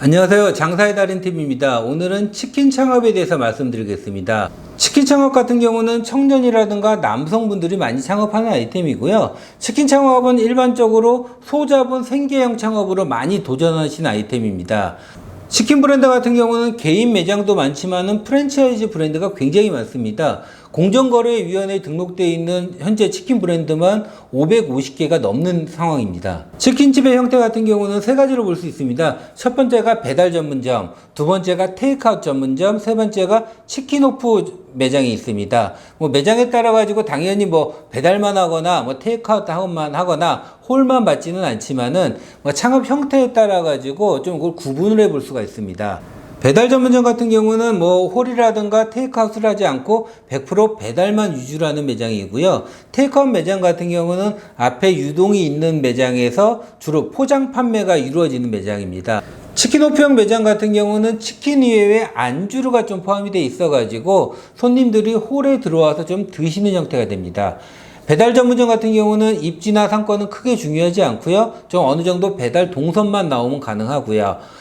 안녕하세요. 장사의 달인TV입니다. 오늘은 치킨 창업에 대해서 말씀드리겠습니다. 치킨 창업 같은 경우는 청년이라든가 남성분들이 많이 창업하는 아이템이고요. 치킨 창업은 일반적으로 소자본 생계형 창업으로 많이 도전하신 아이템입니다. 치킨 브랜드 같은 경우는 개인 매장도 많지만은 프랜차이즈 브랜드가 굉장히 많습니다. 공정거래위원회에 등록되어 있는 현재 치킨 브랜드만 550개가 넘는 상황입니다. 치킨집의 형태 같은 경우는 세 가지로 볼 수 있습니다. 첫 번째가 배달 전문점, 두 번째가 테이크아웃 전문점, 세 번째가 치킨오프 매장이 있습니다. 매장에 따라 가지고 당연히 배달만 하거나 테이크아웃만 하거나 홀만 받지는 않지만은 창업 형태에 따라 가지고 좀 그걸 구분을 해 볼 수가 있습니다. 배달 전문점 같은 경우는 홀이라든가 테이크아웃을 하지 않고 100% 배달만 위주로 하는 매장이고요. 테이크아웃 매장 같은 경우는 앞에 유동이 있는 매장에서 주로 포장 판매가 이루어지는 매장입니다. 치킨오프형 매장 같은 경우는 치킨 이외에 안주류가 좀 포함이 되어 있어가지고 손님들이 홀에 들어와서 좀 드시는 형태가 됩니다. 배달 전문점 같은 경우는 입지나 상권은 크게 중요하지 않고요. 좀 어느 정도 배달 동선만 나오면 가능하고요.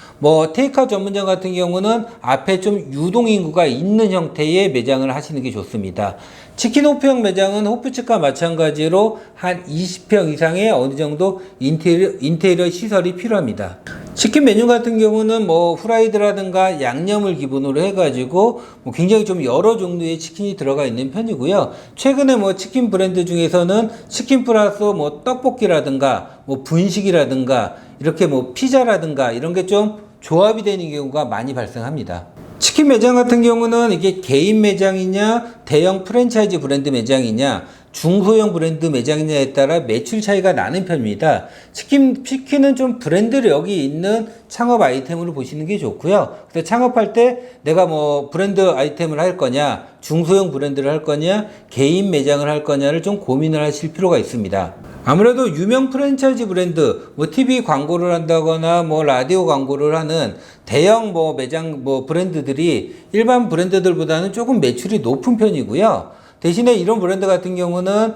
테이크아웃 전문점 같은 경우는 앞에 좀 유동인구가 있는 형태의 매장을 하시는 게 좋습니다. 치킨오프형 매장은 호프집과 마찬가지로 한 20평 이상의 어느 정도 인테리어 시설이 필요합니다. 치킨 메뉴 같은 경우는 후라이드라든가 양념을 기본으로 해가지고 굉장히 좀 여러 종류의 치킨이 들어가 있는 편이고요. 최근에 치킨 브랜드 중에서는 치킨 플러스 떡볶이라든가 분식이라든가 이렇게 피자라든가 이런 게 좀 조합이 되는 경우가 많이 발생합니다. 치킨 매장 같은 경우는 이게 개인 매장이냐, 대형 프랜차이즈 브랜드 매장이냐, 중소형 브랜드 매장이냐에 따라 매출 차이가 나는 편입니다. 치킨은 좀 브랜드력이 있는 창업 아이템으로 보시는 게 좋고요. 그래서 창업할 때 내가 브랜드 아이템을 할 거냐, 중소형 브랜드를 할 거냐, 개인 매장을 할 거냐를 좀 고민을 하실 필요가 있습니다. 아무래도 유명 프랜차이즈 브랜드, TV 광고를 한다거나 라디오 광고를 하는 대형 매장 브랜드들이 일반 브랜드들보다는 조금 매출이 높은 편이고요. 대신에 이런 브랜드 같은 경우는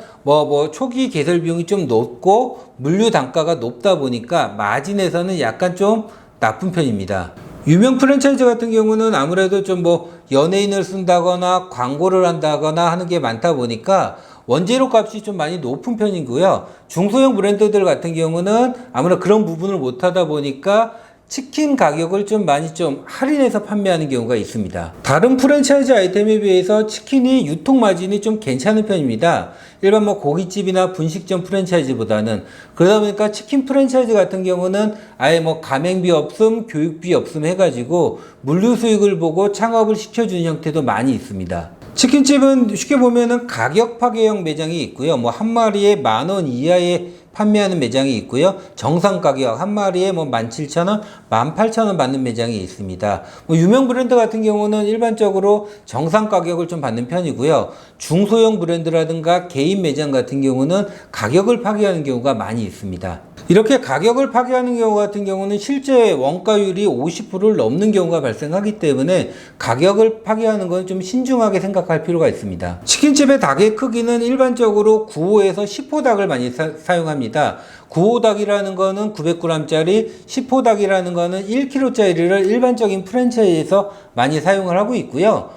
초기 개설 비용이 좀 높고 물류 단가가 높다 보니까 마진에서는 약간 좀 나쁜 편입니다. 유명 프랜차이즈 같은 경우는 아무래도 좀 연예인을 쓴다거나 광고를 한다거나 하는 게 많다 보니까 원재료 값이 좀 많이 높은 편이고요. 중소형 브랜드들 같은 경우는 아무래도 그런 부분을 못 하다 보니까 치킨 가격을 좀 많이 할인해서 판매하는 경우가 있습니다. 다른 프랜차이즈 아이템에 비해서 치킨이 유통 마진이 좀 괜찮은 편입니다. 일반 고깃집이나 분식점 프랜차이즈보다는. 그러다 보니까 치킨 프랜차이즈 같은 경우는 아예 가맹비 없음, 교육비 없음 해가지고 물류 수익을 보고 창업을 시켜주는 형태도 많이 있습니다. 치킨집은 쉽게 보면은 가격 파괴형 매장이 있고요. 한 마리에 10,000원 이하에 판매하는 매장이 있고요. 정상 가격 한 마리에 17,000원, 18,000원 받는 매장이 있습니다. 유명 브랜드 같은 경우는 일반적으로 정상 가격을 좀 받는 편이고요. 중소형 브랜드라든가 개인 매장 같은 경우는 가격을 파괴하는 경우가 많이 있습니다. 이렇게 가격을 파괴하는 경우 같은 경우는 실제 원가율이 50%를 넘는 경우가 발생하기 때문에 가격을 파괴하는 건 좀 신중하게 생각할 필요가 있습니다. 치킨집의 닭의 크기는 일반적으로 9호에서 10호 닭을 많이 사용합니다. 9호 닭이라는 거는 900g짜리, 10호 닭이라는 거는 1kg짜리를 일반적인 프랜차이즈에서 많이 사용을 하고 있고요.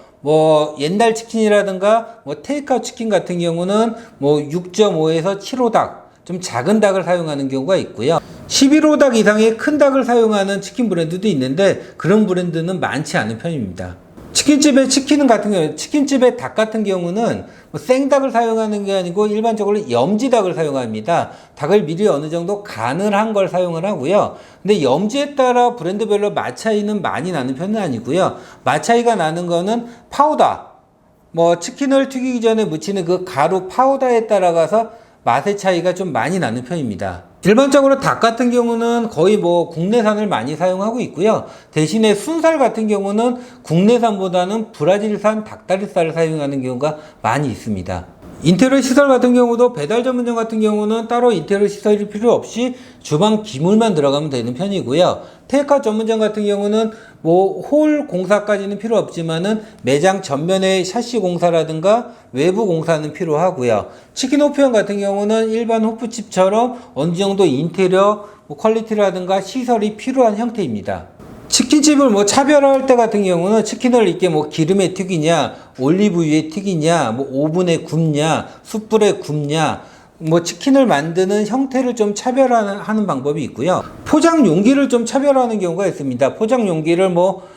옛날 치킨이라든가 테이크아웃 치킨 같은 경우는 6.5에서 7호 닭, 좀 작은 닭을 사용하는 경우가 있고요. 11호 닭 이상의 큰 닭을 사용하는 치킨 브랜드도 있는데 그런 브랜드는 많지 않은 편입니다. 치킨집의 닭 같은 경우는 생닭을 사용하는 게 아니고 일반적으로 염지닭을 사용합니다. 닭을 미리 어느 정도 간을 한 걸 사용을 하고요. 근데 염지에 따라 브랜드별로 맛 차이는 많이 나는 편은 아니고요. 맛 차이가 나는 거는 파우더, 치킨을 튀기기 전에 묻히는 그 가루 파우더에 따라가서 맛의 차이가 좀 많이 나는 편입니다. 일반적으로 닭 같은 경우는 거의 국내산을 많이 사용하고 있고요. 대신에 순살 같은 경우는 국내산보다는 브라질산 닭다리살을 사용하는 경우가 많이 있습니다. 인테리어 시설 같은 경우도 배달 전문점 같은 경우는 따로 인테리어 시설이 필요 없이 주방 기물만 들어가면 되는 편이고요. 테이크아웃 전문점 같은 경우는 홀 공사까지는 필요 없지만은 매장 전면의 샤시 공사라든가 외부 공사는 필요하고요. 치킨오프형 같은 경우는 일반 호프집처럼 어느 정도 인테리어 퀄리티라든가 시설이 필요한 형태입니다. 치킨집을 뭐 차별화할 때 같은 경우는 치킨을 이렇게 뭐 기름에 튀기냐, 올리브유에 튀기냐, 뭐 오븐에 굽냐, 숯불에 굽냐, 뭐 치킨을 만드는 형태를 좀 차별화하는 방법이 있고요. 포장 용기를 좀 차별화하는 경우가 있습니다. 포장 용기를 뭐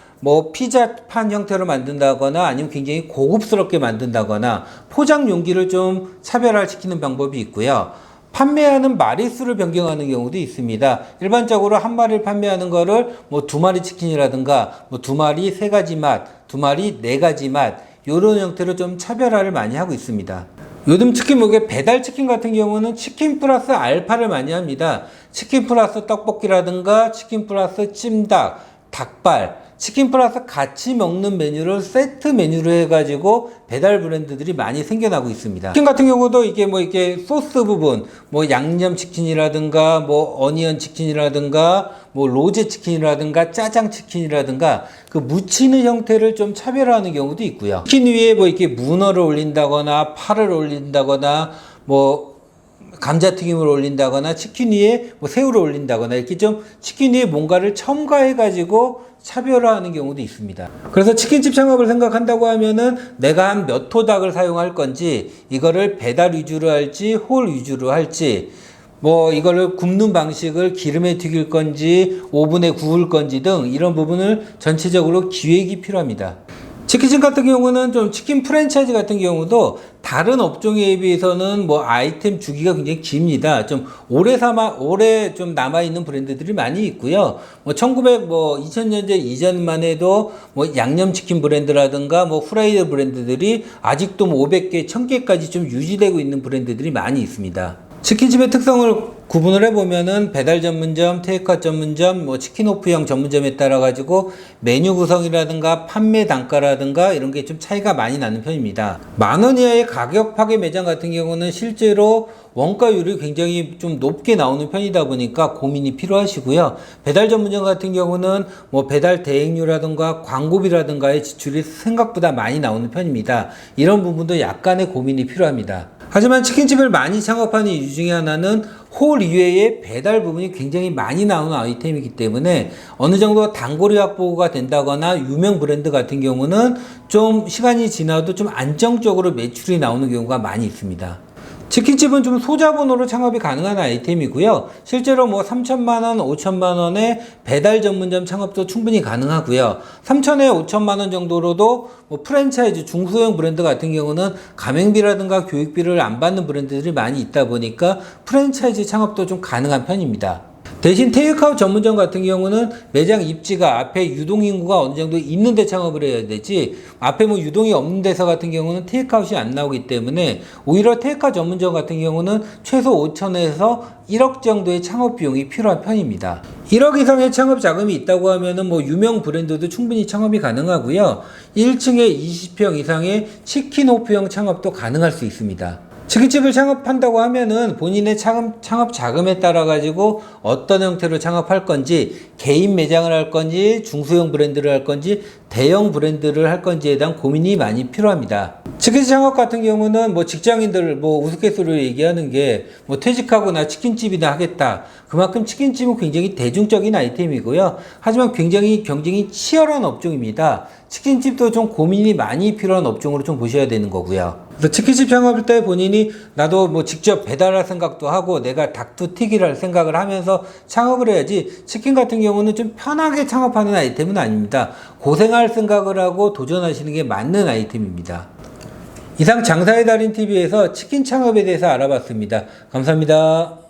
피자판 형태로 만든다거나 아니면 굉장히 고급스럽게 만든다거나 포장 용기를 좀 차별화시키는 방법이 있고요. 판매하는 마리수를 변경하는 경우도 있습니다. 일반적으로 한 마리를 판매하는 거를 뭐 2마리 치킨이라든가 뭐 2마리 3가지 맛, 2마리 4가지 맛, 요런 형태로 좀 차별화를 많이 하고 있습니다. 요즘 치킨 목에 배달 치킨 같은 경우는 치킨 플러스 알파를 많이 합니다. 치킨 플러스 떡볶이라든가 치킨 플러스 찜닭, 닭발, 치킨 플러스 같이 먹는 메뉴를 세트 메뉴로 해가지고 배달 브랜드들이 많이 생겨나고 있습니다. 치킨 같은 경우도 이게 뭐 이렇게 소스 부분, 뭐 양념 치킨이라든가, 뭐 어니언 치킨이라든가, 뭐 로제 치킨이라든가, 짜장 치킨이라든가, 그 무치는 형태를 좀 차별화하는 경우도 있고요. 치킨 위에 뭐 이렇게 문어를 올린다거나, 파를 올린다거나, 뭐 감자튀김을 올린다거나 치킨 위에 뭐 새우를 올린다거나 이렇게 좀 치킨 위에 뭔가를 첨가해 가지고 차별화하는 경우도 있습니다. 그래서 치킨집 창업을 생각한다고 하면은 내가 한 몇 토닭을 사용할 건지, 이거를 배달 위주로 할지 홀 위주로 할지, 뭐 이거를 굽는 방식을 기름에 튀길 건지 오븐에 구울 건지 등 이런 부분을 전체적으로 기획이 필요합니다. 치킨집 같은 경우는 좀 치킨 프랜차이즈 같은 경우도 다른 업종에 비해서는 뭐 아이템 주기가 굉장히 깁니다. 좀 오래 좀 남아있는 브랜드들이 많이 있고요. 뭐 2000년대 이전만 해도 뭐 양념치킨 브랜드라든가 뭐 후라이드 브랜드들이 아직도 뭐 500개, 1000개까지 좀 유지되고 있는 브랜드들이 많이 있습니다. 치킨집의 특성을 구분을 해보면은 배달 전문점, 테이크아웃 전문점, 뭐 치킨오프형 전문점에 따라 가지고 메뉴 구성이라든가 판매 단가라든가 이런 게 좀 차이가 많이 나는 편입니다. 10,000원 이하의 가격 파괴 매장 같은 경우는 실제로 원가율이 굉장히 좀 높게 나오는 편이다 보니까 고민이 필요하시고요. 배달 전문점 같은 경우는 뭐 배달 대행료라든가 광고비라든가의 지출이 생각보다 많이 나오는 편입니다. 이런 부분도 약간의 고민이 필요합니다. 하지만 치킨집을 많이 창업하는 이유 중에 하나는 홀 이외에 배달 부분이 굉장히 많이 나오는 아이템이기 때문에 어느 정도 단골이 확보가 된다거나 유명 브랜드 같은 경우는 좀 시간이 지나도 좀 안정적으로 매출이 나오는 경우가 많이 있습니다. 치킨집은 좀 소자본으로 창업이 가능한 아이템이고요. 실제로 뭐 3,000만원, 5,000만원의 배달 전문점 창업도 충분히 가능하고요. 3,000에 5,000만원 정도로도 뭐 프랜차이즈 중소형 브랜드 같은 경우는 가맹비라든가 교육비를 안 받는 브랜드들이 많이 있다 보니까 프랜차이즈 창업도 좀 가능한 편입니다. 대신 테이크아웃 전문점 같은 경우는 매장 입지가 앞에 유동인구가 어느 정도 있는 데 창업을 해야 되지, 앞에 뭐 유동이 없는 데서 같은 경우는 테이크아웃이 안 나오기 때문에 오히려 테이크아웃 전문점 같은 경우는 최소 5천에서 1억 정도의 창업 비용이 필요한 편입니다. 1억 이상의 창업 자금이 있다고 하면은 뭐 유명 브랜드도 충분히 창업이 가능하고요. 1층에 20평 이상의 치킨호프형 창업도 가능할 수 있습니다. 치킨집을 창업한다고 하면은 본인의 창업 자금에 따라 가지고 어떤 형태로 창업할 건지, 개인 매장을 할 건지, 중소형 브랜드를 할 건지, 대형 브랜드를 할 건지에 대한 고민이 많이 필요합니다. 치킨집 창업 같은 경우는 뭐 직장인들 뭐 우스갯소리로 얘기하는 게 뭐 퇴직하고 나 치킨집이나 하겠다. 그만큼 치킨집은 굉장히 대중적인 아이템이고요. 하지만 굉장히 경쟁이 치열한 업종입니다. 치킨집도 좀 고민이 많이 필요한 업종으로 좀 보셔야 되는 거고요. 그래서 치킨집 창업할 때 본인이 나도 뭐 직접 배달할 생각도 하고 내가 닭도 튀기를 생각을 하면서 창업을 해야지, 치킨 같은 경우는 좀 편하게 창업하는 아이템은 아닙니다. 고생할 생각을 하고 도전하시는 게 맞는 아이템입니다. 이상 장사의 달인 TV에서 치킨 창업에 대해서 알아봤습니다. 감사합니다.